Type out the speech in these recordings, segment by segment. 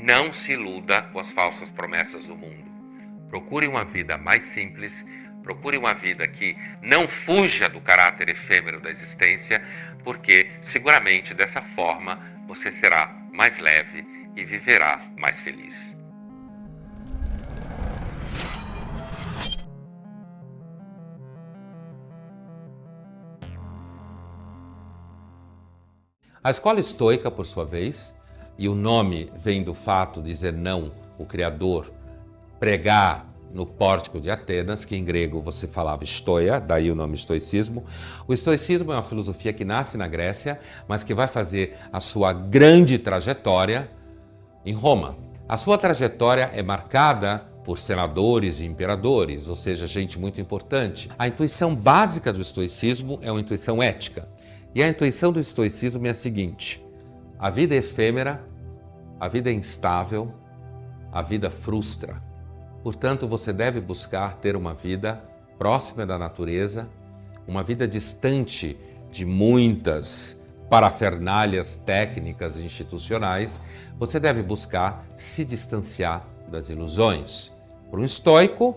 não se iluda com as falsas promessas do mundo. Procure uma vida mais simples, procure uma vida que não fuja do caráter efêmero da existência, porque seguramente dessa forma você será mais leve e viverá mais feliz. A escola estoica, por sua vez, e o nome vem do fato de Zenão, o criador, pregar no pórtico de Atenas, que em grego você falava estoia, daí o nome estoicismo. O estoicismo é uma filosofia que nasce na Grécia, mas que vai fazer a sua grande trajetória em Roma. A sua trajetória é marcada por senadores e imperadores, ou seja, gente muito importante. A intuição básica do estoicismo é uma intuição ética. E a intuição do estoicismo é a seguinte: a vida é efêmera, a vida é instável, a vida frustra. Portanto, você deve buscar ter uma vida próxima da natureza, uma vida distante de muitas parafernálias técnicas e institucionais. Você deve buscar se distanciar das ilusões. Para um estoico,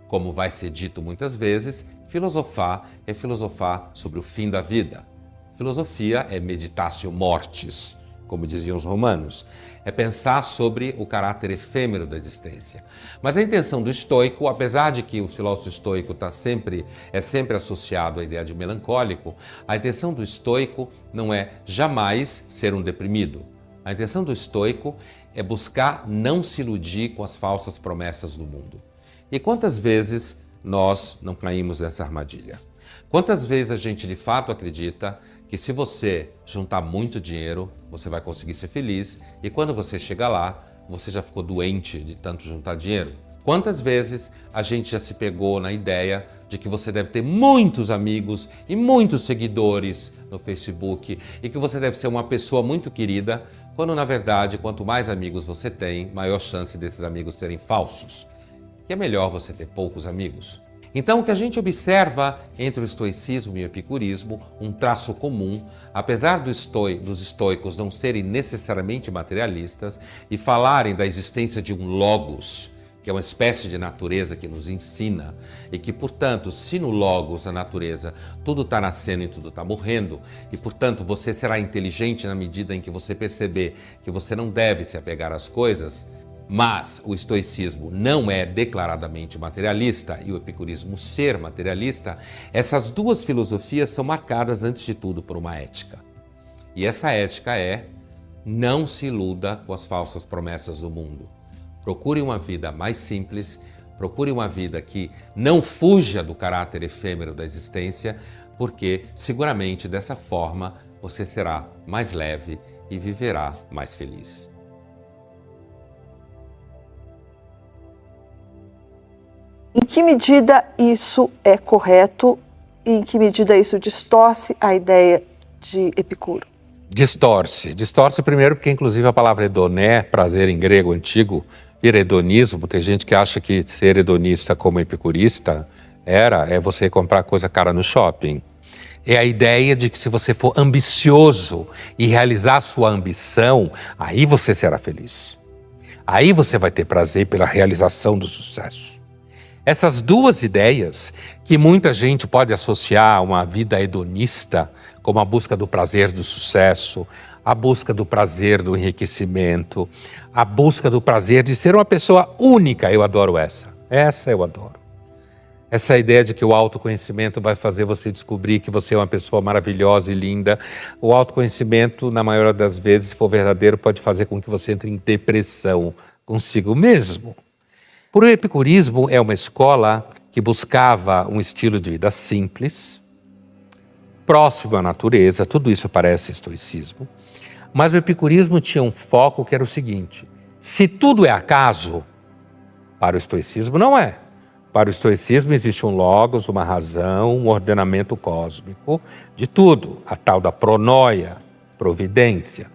como vai ser dito muitas vezes, filosofar é filosofar sobre o fim da vida. Filosofia é meditatio mortis, como diziam os romanos. É pensar sobre o caráter efêmero da existência. Mas a intenção do estoico, apesar de que o filósofo estoico é sempre associado à ideia de melancólico, a intenção do estoico não é jamais ser um deprimido. A intenção do estoico é buscar não se iludir com as falsas promessas do mundo. E quantas vezes nós não caímos nessa armadilha? Quantas vezes a gente de fato acredita que se você juntar muito dinheiro, você vai conseguir ser feliz, e quando você chega lá, você já ficou doente de tanto juntar dinheiro? Quantas vezes a gente já se pegou na ideia de que você deve ter muitos amigos e muitos seguidores no Facebook e que você deve ser uma pessoa muito querida, quando na verdade, quanto mais amigos você tem, maior chance desses amigos serem falsos. E é melhor você ter poucos amigos. Então, o que a gente observa entre o estoicismo e o epicurismo, um traço comum, apesar dos estoicos não serem necessariamente materialistas e falarem da existência de um logos, que é uma espécie de natureza que nos ensina, e que, portanto, se no logos, a natureza, tudo está nascendo e tudo está morrendo, e, portanto, você será inteligente na medida em que você perceber que você não deve se apegar às coisas. Mas o estoicismo não é declaradamente materialista e o epicurismo ser materialista. Essas duas filosofias são marcadas, antes de tudo, por uma ética. E essa ética é: não se iluda com as falsas promessas do mundo. Procure uma vida mais simples, procure uma vida que não fuja do caráter efêmero da existência, porque seguramente dessa forma você será mais leve e viverá mais feliz. Em que medida isso é correto e em que medida isso distorce a ideia de Epicuro? Distorce primeiro porque inclusive a palavra hedoné, prazer em grego antigo, vira hedonismo. Tem gente que acha que ser hedonista como epicurista é você comprar coisa cara no shopping. É a ideia de que se você for ambicioso e realizar sua ambição, aí você será feliz. Aí você vai ter prazer pela realização do sucesso. Essas duas ideias, que muita gente pode associar a uma vida hedonista, como a busca do prazer do sucesso, a busca do prazer do enriquecimento, a busca do prazer de ser uma pessoa única. Eu adoro essa eu adoro. Essa ideia de que o autoconhecimento vai fazer você descobrir que você é uma pessoa maravilhosa e linda. O autoconhecimento, na maioria das vezes, se for verdadeiro, pode fazer com que você entre em depressão consigo mesmo. Por o epicurismo é uma escola que buscava um estilo de vida simples, próximo à natureza, tudo isso parece estoicismo, mas o epicurismo tinha um foco que era o seguinte: se tudo é acaso, para o estoicismo não é. Para o estoicismo existe um logos, uma razão, um ordenamento cósmico de tudo, a tal da pronoia, providência.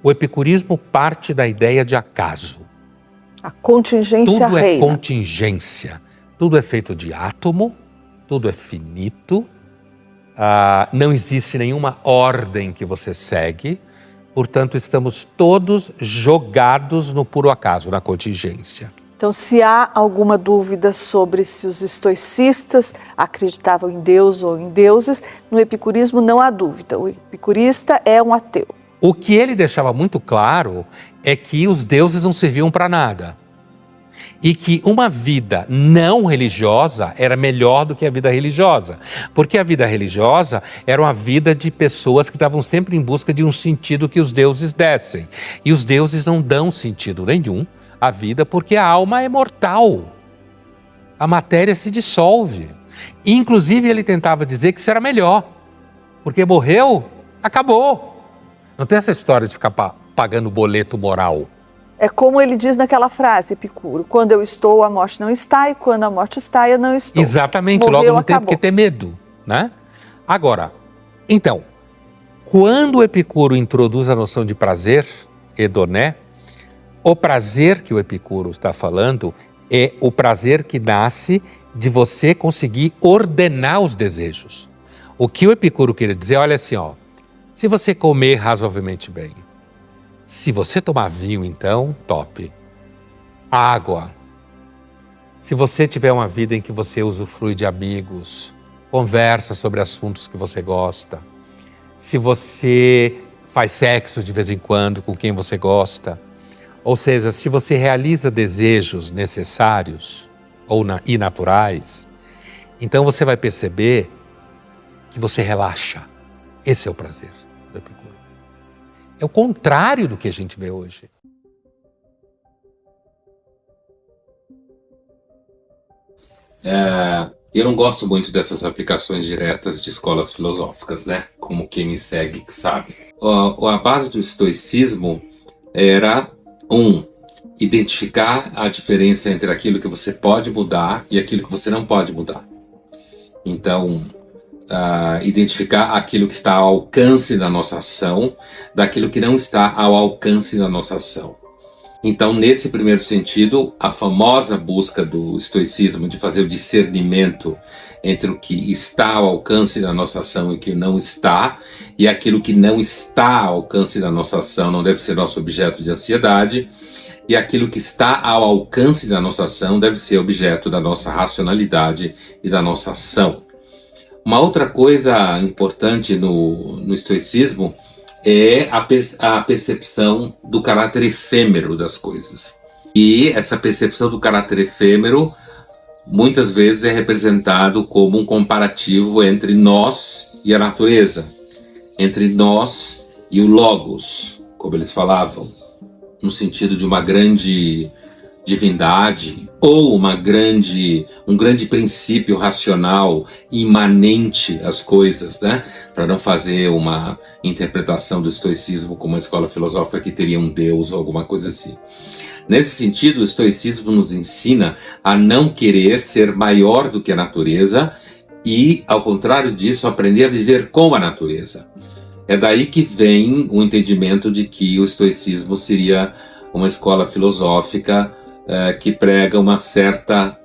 O epicurismo parte da ideia de acaso. A contingência tudo reina. É contingência. Tudo é feito de átomo, tudo é finito, não existe nenhuma ordem que você segue, Portanto, estamos todos jogados no puro acaso, na contingência. Então, se há alguma dúvida sobre se os estoicistas acreditavam em Deus ou em deuses, no epicurismo não há dúvida. O epicurista é um ateu. O que ele deixava muito claro é que os deuses não serviam para nada. E que uma vida não religiosa era melhor do que a vida religiosa. Porque a vida religiosa era uma vida de pessoas que estavam sempre em busca de um sentido que os deuses dessem. E os deuses não dão sentido nenhum à vida porque a alma é mortal. A matéria se dissolve. E, inclusive, ele tentava dizer que isso era melhor. Porque morreu, acabou. Não tem essa história de ficar pagando boleto moral. É como ele diz naquela frase, Epicuro: quando eu estou, a morte não está, e quando a morte está, eu não estou. Exatamente, morreu, logo não tem porque ter medo, né? Agora, então, quando o Epicuro introduz a noção de prazer, hedoné, o prazer que o Epicuro está falando é o prazer que nasce de você conseguir ordenar os desejos. O que o Epicuro queria dizer, olha assim, ó, se você comer razoavelmente bem, se você tomar vinho, então, top. Água. Se você tiver uma vida em que você usufrui de amigos, conversa sobre assuntos que você gosta. Se você faz sexo de vez em quando com quem você gosta. Ou seja, se você realiza desejos necessários e naturais, então você vai perceber que você relaxa. Esse é o prazer do Epicuro. É o contrário do que a gente vê hoje. Eu não gosto muito dessas aplicações diretas de escolas filosóficas, né? Como quem me segue que sabe. A base do estoicismo era identificar a diferença entre aquilo que você pode mudar e aquilo que você não pode mudar. Então, identificar aquilo que está ao alcance da nossa ação daquilo que não está ao alcance da nossa ação. Então, nesse primeiro sentido, a famosa busca do estoicismo de fazer o discernimento entre o que está ao alcance da nossa ação e o que não está, e aquilo que não está ao alcance da nossa ação não deve ser nosso objeto de ansiedade, e aquilo que está ao alcance da nossa ação deve ser objeto da nossa racionalidade e da nossa ação. Uma outra coisa importante no estoicismo é a percepção do caráter efêmero das coisas. E essa percepção do caráter efêmero muitas vezes é representado como um comparativo entre nós e a natureza, entre nós e o logos, como eles falavam, no sentido de uma grande divindade ou um grande princípio racional imanente às coisas, né? Para não fazer uma interpretação do estoicismo como uma escola filosófica que teria um deus ou alguma coisa assim. Nesse sentido, o estoicismo nos ensina a não querer ser maior do que a natureza e, ao contrário disso, aprender a viver com a natureza. É daí que vem o entendimento de que o estoicismo seria uma escola filosófica que prega uma certa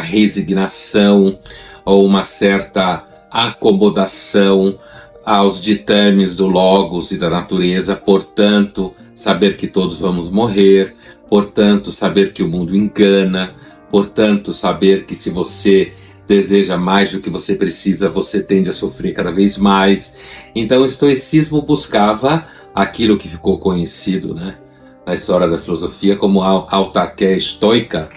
resignação ou uma certa acomodação aos ditames do logos e da natureza, portanto, saber que todos vamos morrer, portanto, saber que o mundo engana, portanto, saber que se você deseja mais do que você precisa, você tende a sofrer cada vez mais. Então, o estoicismo buscava aquilo que ficou conhecido, né, na história da filosofia como a autarquia estoica,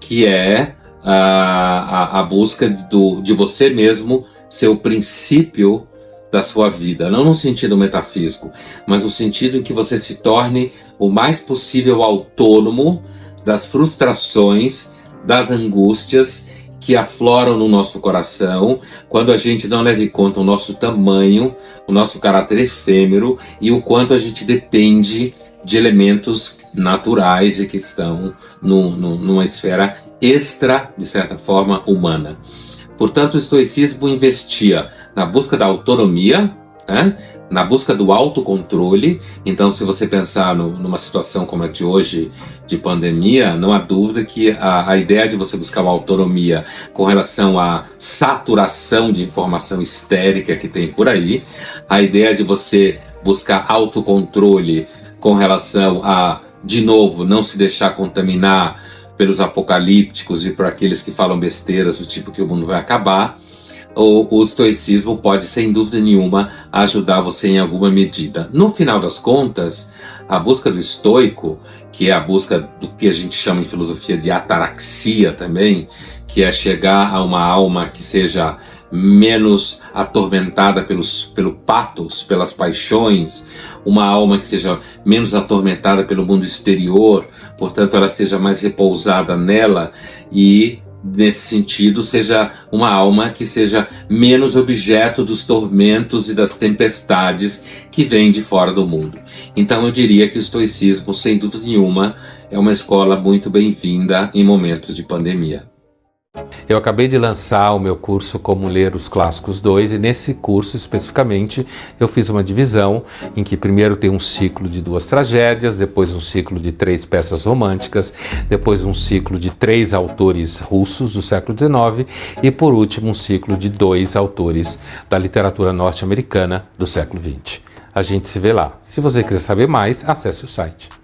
que é a busca de você mesmo ser o princípio da sua vida, não no sentido metafísico, mas no sentido em que você se torne o mais possível autônomo das frustrações, das angústias que afloram no nosso coração quando a gente não leva em conta o nosso tamanho, o nosso caráter efêmero e o quanto a gente depende de elementos naturais e que estão numa esfera extra, de certa forma, humana. Portanto, o estoicismo investia na busca da autonomia, né? Na busca do autocontrole. Então, se você pensar numa situação como a de hoje, de pandemia, não há dúvida que a ideia de você buscar uma autonomia com relação à saturação de informação histérica que tem por aí, a ideia de você buscar autocontrole com relação a, de novo, não se deixar contaminar pelos apocalípticos e por aqueles que falam besteiras do tipo que o mundo vai acabar. O estoicismo pode, sem dúvida nenhuma, ajudar você em alguma medida. No final das contas, a busca do estoico, que é a busca do que a gente chama em filosofia de ataraxia também, que é chegar a uma alma que seja menos atormentada pelo patos, pelas paixões, uma alma que seja menos atormentada pelo mundo exterior, portanto ela seja mais repousada nela e, nesse sentido, seja uma alma que seja menos objeto dos tormentos e das tempestades que vêm de fora do mundo. Então eu diria que o estoicismo, sem dúvida nenhuma, é uma escola muito bem-vinda em momentos de pandemia. Eu acabei de lançar o meu curso Como Ler os Clássicos 2 e nesse curso especificamente eu fiz uma divisão em que primeiro tem um ciclo de 2 tragédias, depois um ciclo de 3 peças românticas, depois um ciclo de 3 autores russos do século XIX e por último um ciclo de 2 autores da literatura norte-americana do século XX. A gente se vê lá. Se você quiser saber mais, acesse o site.